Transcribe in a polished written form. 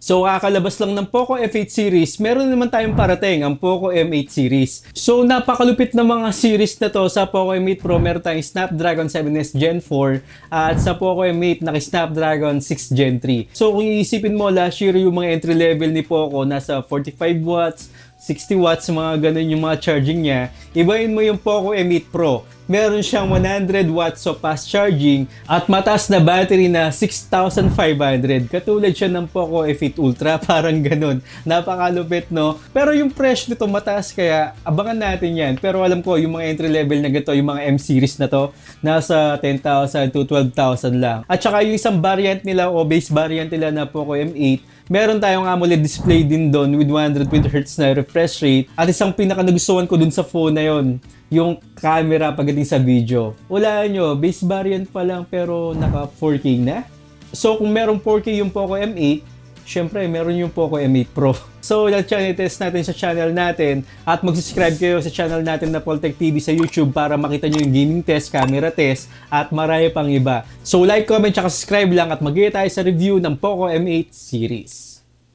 So kakalabas lang ng Poco F8 series, meron naman tayong parating ang Poco M8 series. So napakalupit na mga series na to. Sa Poco M8 Pro meron tayong Snapdragon 7S Gen 4 at sa Poco M8 naka Snapdragon 6 Gen 3. So kung iisipin mo last year yung mga entry level ni Poco nasa 45 watts, 60 watts, mga ganun yung mga charging niya. Ibahin mo yung Poco M8 Pro. Meron siyang 100 watts of fast charging at mataas na battery na 6,500. Katulad siya ng Poco F8 Ultra, parang ganun. Napakalupit, no? Pero yung presyo nito mataas kaya abangan natin yan. Pero alam ko, yung mga entry level na ganito, yung mga M series na to, nasa 10,000 to 12,000 lang. At saka yung isang variant nila o base variant nila na Poco M8, meron tayong AMOLED display din doon with 120Hz na refresh rate. At isang pinaka nagustuhan ko dun sa phone na yon, yung camera pagdating sa video. Wala nyo, base variant pa lang pero naka 4K na. So kung merong 4K yung Poco M8, syempre meron yung Poco M8 Pro. So let's test natin sa channel natin at mag-subscribe kayo sa channel natin na Poltech TV sa YouTube para makita nyo yung gaming test, camera test at marami pang iba. So like, comment, tsaka subscribe lang at mag-iya tayo sa review ng Poco M8 series.